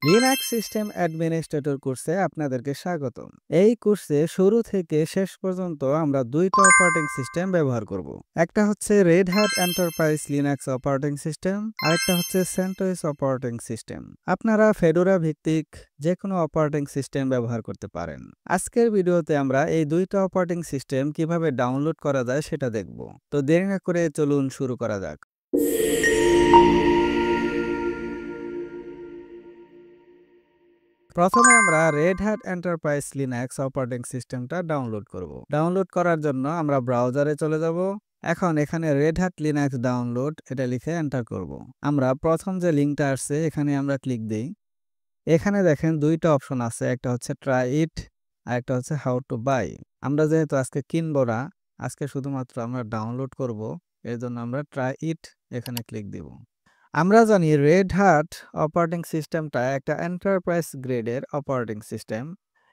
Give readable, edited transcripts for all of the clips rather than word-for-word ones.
Linux system administrator কোর্সে আপনাদেরকে স্বাগতম। এই কোর্সে শুরু থেকে শেষ পর্যন্ত আমরা দুইটা অপারেটিং সিস্টেম ব্যবহার করব। একটা হচ্ছে Red Hat Enterprise Linux operating system, আরেকটা হচ্ছে সেন্টোস অপারেটিং সিস্টেম। আপনারা ফেডোরা ভিত্তিক যে কোনো অপারেটিং সিস্টেম ব্যবহার করতে পারেন। আজকের ভিডিওতে আমরা এই দুইটা অপারেটিং সিস্টেম কিভাবে ডাউনলোড করা যায় সেটা দেখব। তো দেরি না করে চলুন শুরু করা যাক। প্রথমে আমরা Red Hat Enterprise Linux operating সিস্টেমটা ডাউনলোড করব। ডাউনলোড করার জন্য আমরা ব্রাউজারে চলে যাব। এখন এখানে রেড হ্যাট লিনাক্স ডাউনলোড এটা লিখে এন্টার করব। আমরা প্রথম যে লিঙ্কটা আসছে এখানে আমরা ক্লিক দিই। এখানে দেখেন দুইটা অপশন আছে, একটা হচ্ছে ট্রাই ইট আর একটা হচ্ছে হাউ টু বাই। আমরা যেহেতু আজকে কিনবো না, আজকে শুধুমাত্র আমরা ডাউনলোড করব, এর জন্য আমরা ট্রাই ইট এখানে ক্লিক দিব। আমরা জানি রেড হ্যাট অপারেটিং সিস্টেমটা একটা এন্টারপ্রাইজ গ্রেডের অপারেটিং সিস্টেম।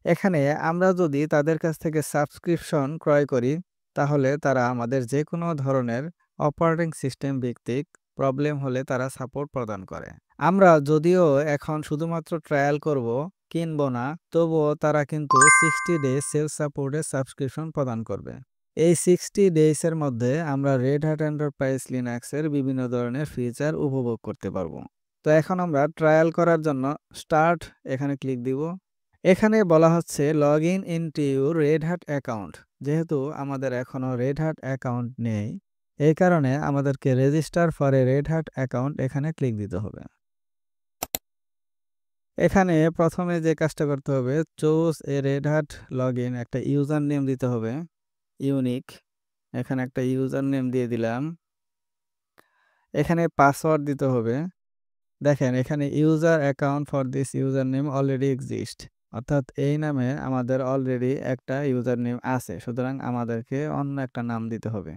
এখানে আমরা যদি তাদের কাছ থেকে সাবস্ক্রিপশন ক্রয় করি তাহলে তারা আমাদের যে কোনো ধরনের অপারেটিং সিস্টেম ভিত্তিক প্রবলেম হলে তারা সাপোর্ট প্রদান করে। আমরা যদিও এখন শুধুমাত্র ট্রায়াল করব, কিনবো না, তবুও তারা কিন্তু 60 ডেজ সেলফ সাপোর্টের সাবস্ক্রিপশন প্রদান করবে। এই 60 ডেজের মধ্যে আমরা রেড হ্যাট এন্টারপ্রাইজ লিনাক্সের বিভিন্ন ধরনের ফিচার উপভোগ করতে পারবো। তো এখন আমরা ট্রায়াল করার জন্য স্টার্ট এখানে ক্লিক দিব। এখানে বলা হচ্ছে log in into your Red Hat account. যেহেতু আমাদের এখনো রেড হ্যাট অ্যাকাউন্ট নেই, এই কারণে আমাদেরকে register for a Red Hat account এখানে ক্লিক দিতে হবে। এখানে প্রথমে যে কাজটা করতে হবে, choose a Red Hat log in, একটা ইউজার নেম দিতে হবে ইউনিক। এখানে একটা ইউজার নেম দিয়ে দিলাম। এখানে পাসওয়ার্ড দিতে হবে। দেখেন এখানে user account for this user name already exist, অর্থাৎ এই নামে আমাদের অলরেডি একটা ইউজার নেম আছে, সুতরাং আমাদেরকে অন্য একটা নাম দিতে হবে।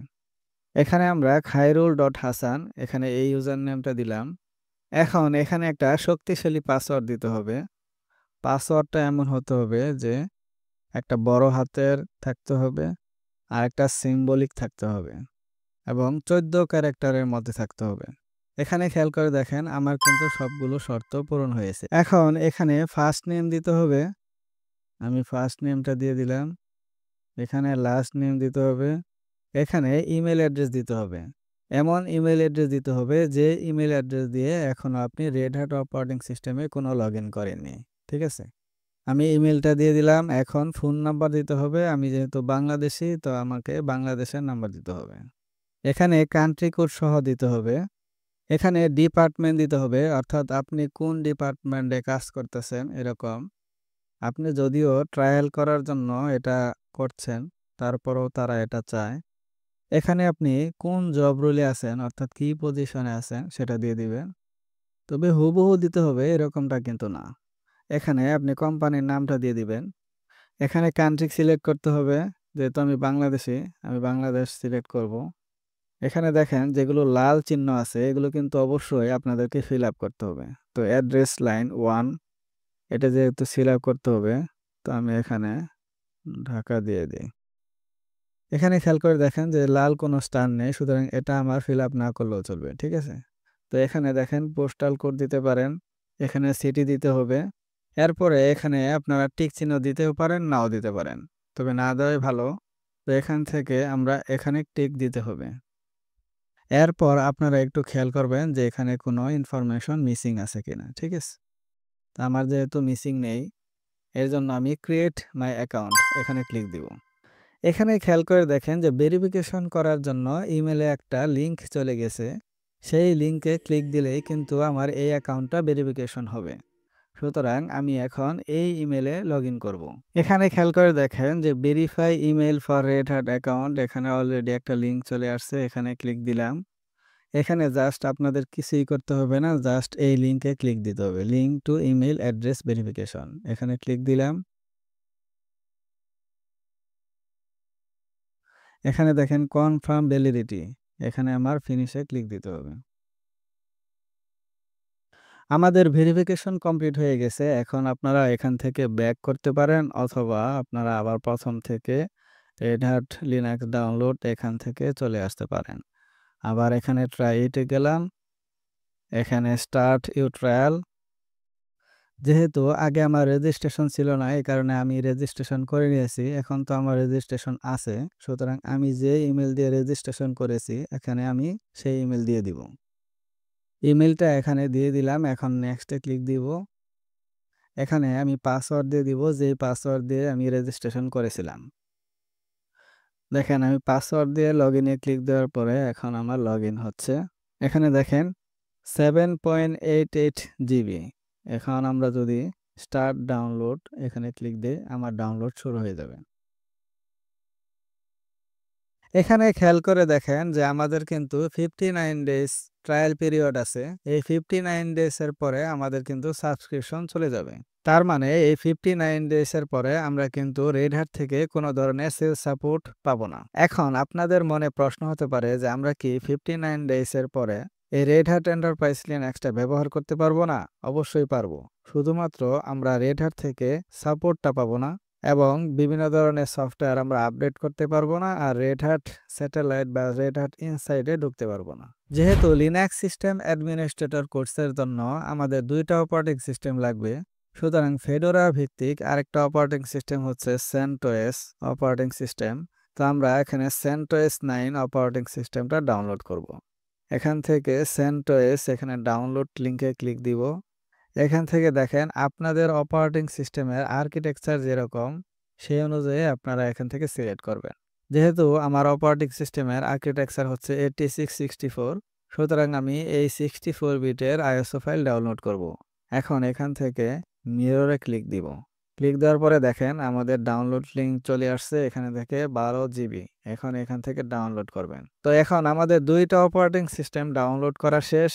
এখানে আমরা খায়রুল ডট হাসান এখানে এই ইউজার নেমটা দিলাম। এখন এখানে একটা শক্তিশালী পাসওয়ার্ড দিতে হবে। পাসওয়ার্ডটা এমন হতে হবে যে একটা বড় হাতের থাকতে হবে আর একটা সিম্বলিক থাকতে হবে এবং 14 ক্যারেক্টারের মধ্যে থাকতে হবে। এখানে খেয়াল করে দেখেন আমার কিন্তু সবগুলো শর্ত পূরণ হয়েছে। এখন এখানে ফার্স্ট নেম দিতে হবে, আমি ফার্স্ট নেমটা দিয়ে দিলাম। এখানে লাস্ট নেম দিতে হবে। এখানে ইমেল অ্যাড্রেস দিতে হবে, এমন ইমেল অ্যাড্রেস দিতে হবে যে ইমেল অ্যাড্রেস দিয়ে এখনো আপনি রেড হ্যাট অপারেটিং সিস্টেমে কোনো লগ ইন করেননি। ঠিক আছে, আমি ইমেলটা দিয়ে দিলাম। এখন ফোন নাম্বার দিতে হবে, আমি যেহেতু বাংলাদেশি তো আমাকে বাংলাদেশের নাম্বার দিতে হবে। এখানে কান্ট্রি কোড সহ দিতে হবে। এখানে ডিপার্টমেন্ট দিতে হবে, অর্থাৎ আপনি কোন ডিপার্টমেন্টে কাজ করতেছেন এরকম। আপনি যদিও ট্রায়াল করার জন্য এটা করছেন, তারপরেও তারা এটা চায়। এখানে আপনি কোন জব রোলে আছেন, অর্থাৎ কি পজিশনে আছেন সেটা দিয়ে দিবেন। তবে হুবহু দিতে হবে এরকমটা কিন্তু না। এখানে আপনি কোম্পানির নামটা দিয়ে দিবেন। এখানে কান্ট্রি সিলেক্ট করতে হবে, যেহেতু আমি বাংলাদেশি, আমি বাংলাদেশ সিলেক্ট করব। এখানে দেখেন যেগুলো লাল চিহ্ন আছে এগুলো কিন্তু অবশ্যই আপনাদেরকে ফিল আপ করতে হবে। তো অ্যাড্রেস লাইন 1 এটা যেহেতু ফিল আপ করতে হবে, তো আমি এখানে ঢাকা দিয়ে দিই। এখানে খেয়াল করে দেখেন যে লাল কোনো স্টার নেই, সুতরাং এটা আমার ফিল আপ না করলেও চলবে। ঠিক আছে, তো এখানে দেখেন পোস্টাল কোড দিতে পারেন, এখানে সিটি দিতে হবে। এরপরে এখানে আপনারা টিক চিহ্ন দিতেও পারেন, নাও দিতে পারেন, তবে না দেওয়াই ভালো। তো এখান থেকে আমরা এখানে টিক দিতে হবে। এরপর আপনারা একটু খেয়াল করবেন যে এখানে কোনো ইনফরমেশন মিসিং আছে কিনা। ঠিক আছে, তো আমার যেহেতু মিসিং নেই, এর জন্য আমি ক্রিয়েট মাই অ্যাকাউন্ট এখানে ক্লিক দিব। এখানে খেয়াল করে দেখেন যে ভেরিফিকেশন করার জন্য ইমেলে একটা লিংক চলে গেছে। সেই লিংকে ক্লিক দিলেই কিন্তু আমার এই অ্যাকাউন্টটা ভেরিফিকেশন হবে। সুতরাং আমি এখন এই ইমেলে লগ ইন করবো। এখানে খেয়াল করে দেখেন যে verify email for Red Hat account, এখানে অলরেডি একটা লিংক চলে আসছে, এখানে ক্লিক দিলাম। এখানে জাস্ট আপনাদের কিছুই করতে হবে না, জাস্ট এই লিংকে ক্লিক দিতে হবে, link to email address verification, এখানে ক্লিক দিলাম। এখানে দেখেন কনফার্ম ভ্যালিডিটি, এখানে আমার ফিনিশে ক্লিক দিতে হবে। আমাদের ভেরিফিকেশন কমপ্লিট হয়ে গেছে। এখন আপনারা এখান থেকে ব্যাক করতে পারেন অথবা আপনারা আবার প্রথম থেকে রেড হ্যাট লিনাক্স ডাউনলোড এখান থেকে চলে আসতে পারেন। আবার এখানে ট্রাই ইটে গেলাম, এখানে স্টার্ট ইউ ট্রায়াল, যেহেতু আগে আমার রেজিস্ট্রেশন ছিল না, এই কারণে আমি রেজিস্ট্রেশন করে নিয়েছি। এখন তো আমার রেজিস্ট্রেশন আছে। সুতরাং আমি যে ইমেল দিয়ে রেজিস্ট্রেশন করেছি, এখানে আমি সেই ইমেল দিয়ে দিব। ইমেলটা এখানে দিয়ে দিলাম। এখন নেক্সট এ ক্লিক দিব। এখানে আমি পাসওয়ার্ড দিয়ে দিব, যেই পাসওয়ার্ড দিয়ে আমি রেজিস্ট্রেশন করেছিলাম। দেখেন আমি পাসওয়ার্ড দিয়ে লগইন এ ক্লিক দেওয়ার পরে এখন আমার লগইন হচ্ছে। এখানে দেখেন 7.88 জিবি। এখন আমরা যদি স্টার্ট ডাউনলোড এখানে ক্লিক দিই, আমার ডাউনলোড শুরু হয়ে যাবে। এখানে খেয়াল করে দেখেন যে আমাদের কিন্তু 59 ডেজ ট্রায়াল পিরিয়ড আছে। এই 59 ডেজ এর পরে আমাদের কিন্তু সাবস্ক্রিপশন চলে যাবে। তার মানে এই 59 ডেজ এর পরে আমরা কিন্তু রেড হ্যাট থেকে কোনো ধরনের সেলস সাপোর্ট পাবো না। এখন আপনাদের মনে প্রশ্ন হতে পারে যে আমরা কি 59 ডেজ এর পরে এই রেড হ্যাট এন্টারপ্রাইজ লিনাক্সটা ব্যবহার করতে পারবো না? অবশ্যই পারবো। শুধুমাত্র আমরা রেড হ্যাট থেকে সাপোর্টটা পাবো না এবং বিভিন্ন ধরনের সফটওয়্যার আমরা আপডেট করতে পারবো না, আর রেড হ্যাট স্যাটেলাইট বা রেড হ্যাট ইনসাইডে ঢুকতে পারবো না। যেহেতু লিনাক্স সিস্টেম অ্যাডমিনিস্ট্রেটর কোর্সের জন্য আমাদের 2টা অপারেটিং সিস্টেম লাগবে, সুতরাং ফেডোরা ভিত্তিক আরেকটা অপারেটিং সিস্টেম হচ্ছে সেন্টোস অপারেটিং সিস্টেম। তো আমরা এখানে সেন্টোস 9 অপারেটিং সিস্টেমটা ডাউনলোড করব। এখান থেকে সেন্টোস এখানে ডাউনলোড লিঙ্কে ক্লিক দিব। এখান থেকে দেখেন আপনাদের অপারেটিং সিস্টেমের আর্কিটেকচার যেরকম সেই অনুযায়ী আপনারা এখান থেকে সিলেক্ট করবেন। যেহেতু আমার অপারেটিং সিস্টেমের আর্কিটেকচার হচ্ছে 8664, সুতরাং আমি এই 64 বিটের আইএসও ফাইল ডাউনলোড করব। এখন এখান থেকে মিররে ক্লিক দিব। ক্লিক দেওয়ার পরে দেখেন আমাদের ডাউনলোড লিঙ্ক চলে আসছে এখানে থেকে 12 জিবি। এখন এখান থেকে ডাউনলোড করবেন। তো এখন আমাদের 2টা অপারেটিং সিস্টেম ডাউনলোড করা শেষ।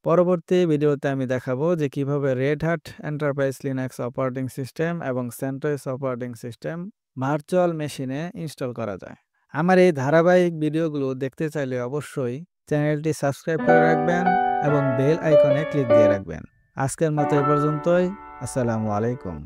পরবর্তী ভিডিওতে আমি দেখাবো যে কিভাবে Red Hat Enterprise Linux operating system এবং সেন্টোস অপারেটিং সিস্টেম ভার্চুয়াল মেশিনে ইনস্টল করা যায়। আমার এই ধারাবাহিক ভিডিওগুলো দেখতে চাইলে অবশ্যই চ্যানেলটি সাবস্ক্রাইব করে রাখবেন এবং বেল আইকনে ক্লিক দিয়ে রাখবেন। আজকের মতো এ পর্যন্তই। আসসালামু আলাইকুম।